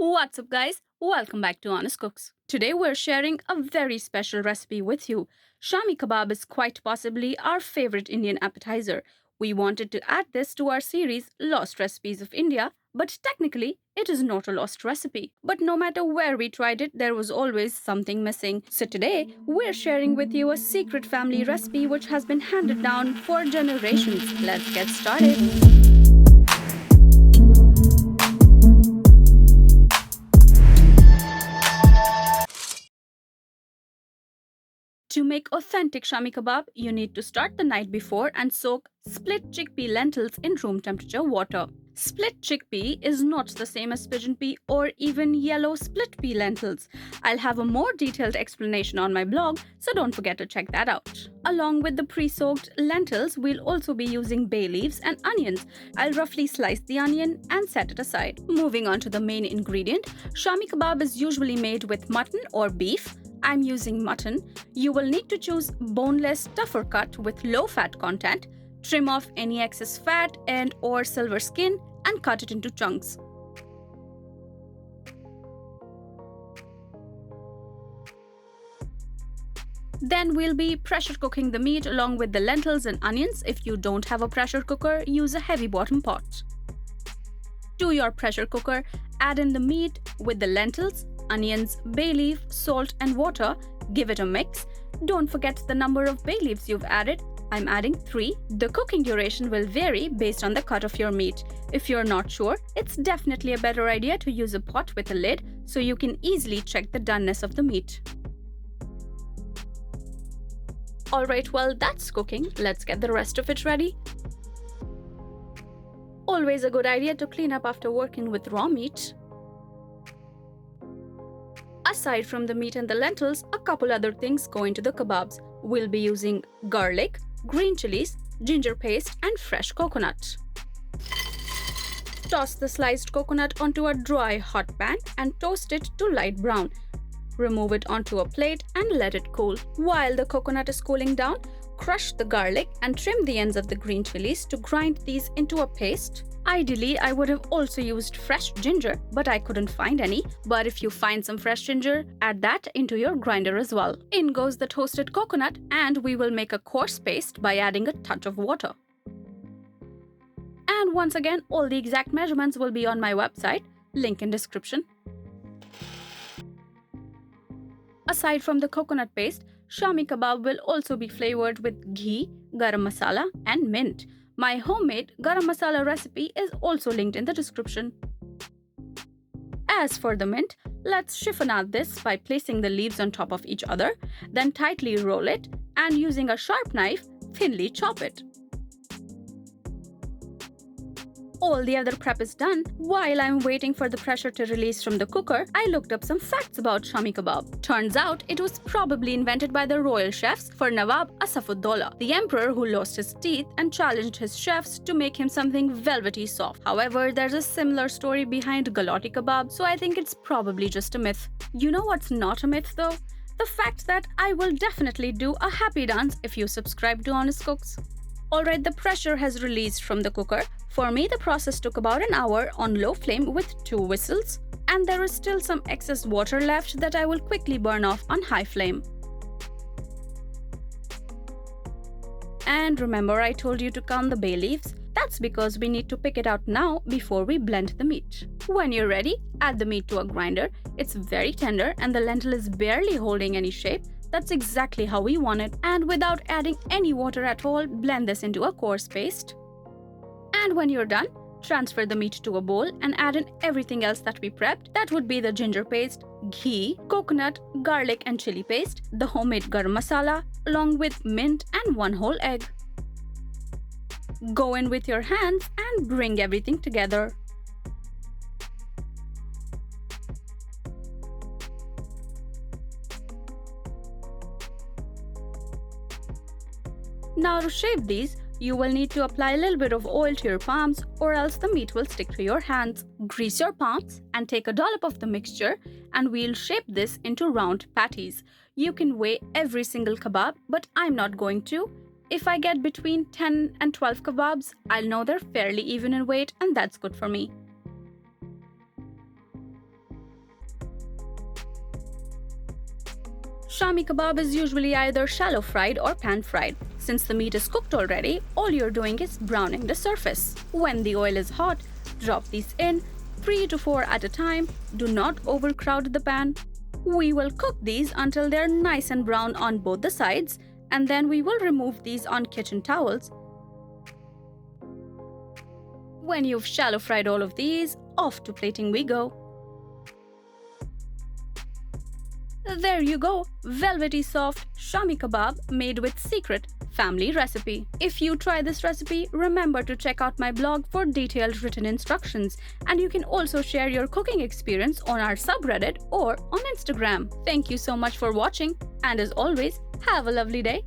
What's up, guys? Welcome back to Honest Cooks. Today we're sharing a very special recipe with you. Shami Kebab is quite possibly our favorite Indian appetizer. We wanted to add this to our series Lost Recipes of India, but technically it is not a lost recipe. But no matter where we tried it, there was always something missing. So today we're sharing with you a secret family recipe which has been handed down for generations. Let's get started. To make authentic Shami Kebab, you need to start the night before and soak split chickpea lentils in room temperature water. Split chickpea is not the same as pigeon pea or even yellow split pea lentils. I'll have a more detailed explanation on my blog, so don't forget to check that out. Along with the pre-soaked lentils, we'll also be using bay leaves and onions. I'll roughly slice the onion and set it aside. Moving on to the main ingredient, Shami Kebab is usually made with mutton or beef. I'm using mutton. You will need to choose boneless, tougher cut with low fat content. Trim off any excess fat and or silver skin and cut it into chunks. Then we'll be pressure cooking the meat along with the lentils and onions. If you don't have a pressure cooker, use a heavy bottom pot. To your pressure cooker, add in the meat with the lentils, onions, bay leaf, salt and water. Give it a mix. Don't forget the number of bay leaves you've added. I'm adding 3. The cooking duration will vary based on the cut of your meat. If you're not sure, it's definitely a better idea to use a pot with a lid so you can easily check the doneness of the meat. Alright, well that's cooking. Let's get the rest of it ready. Always a good idea to clean up after working with raw meat. Aside from the meat and the lentils, a couple other things go into the kebabs. We'll be using garlic, green chilies, ginger paste and fresh coconut. Toss the sliced coconut onto a dry hot pan and toast it to light brown. Remove it onto a plate and let it cool. While the coconut is cooling down, crush the garlic and trim the ends of the green chilies to grind these into a paste. Ideally, I would have also used fresh ginger, but I couldn't find any. But if you find some fresh ginger, add that into your grinder as well. In goes the toasted coconut, and we will make a coarse paste by adding a touch of water. And once again, all the exact measurements will be on my website, link in description. Aside from the coconut paste, Shami Kebab will also be flavored with ghee, garam masala and mint. My homemade garam masala recipe is also linked in the description. As for the mint, let's chiffonade this by placing the leaves on top of each other, then tightly roll it and using a sharp knife, thinly chop it. All the other prep is done. While I'm waiting for the pressure to release from the cooker, I looked up some facts about Shami Kebab. Turns out it was probably invented by the royal chefs for Nawab Asafuddollah, the emperor who lost his teeth and challenged his chefs to make him something velvety soft. However, there's a similar story behind Galati Kebab, so I think it's probably just a myth. You know what's not a myth though? The fact that I will definitely do a happy dance if you subscribe to Honest Cooks. Alright, the pressure has released from the cooker. For me, the process took about an hour on low flame with 2 whistles, and there is still some excess water left that I will quickly burn off on high flame. And remember I told you to count the bay leaves? That's because we need to pick it out now before we blend the meat. When you're ready, add the meat to a grinder. It's very tender and the lentil is barely holding any shape. That's exactly how we want it. And without adding any water at all, blend this into a coarse paste. And when you're done, transfer the meat to a bowl and add in everything else that we prepped. That would be the ginger paste, ghee, coconut, garlic and chili paste, the homemade garam masala, along with mint and 1 whole egg. Go in with your hands and bring everything together. Now to shape these, you will need to apply a little bit of oil to your palms or else the meat will stick to your hands. Grease your palms and take a dollop of the mixture and we'll shape this into round patties. You can weigh every single kebab, but I'm not going to. If I get between 10 and 12 kebabs, I'll know they're fairly even in weight and that's good for me. Shami kebab is usually either shallow fried or pan fried. Since the meat is cooked already, all you're doing is browning the surface. When the oil is hot, drop these in, 3 to 4 at a time. Do not overcrowd the pan. We will cook these until they're nice and brown on both the sides, and then we will remove these on kitchen towels. When you've shallow fried all of these, off to plating we go. There you go, velvety soft Shami kebab made with secret family recipe. If you try this recipe, remember to check out my blog for detailed written instructions, and you can also share your cooking experience on our subreddit or on Instagram. Thank you so much for watching, and as always, have a lovely day.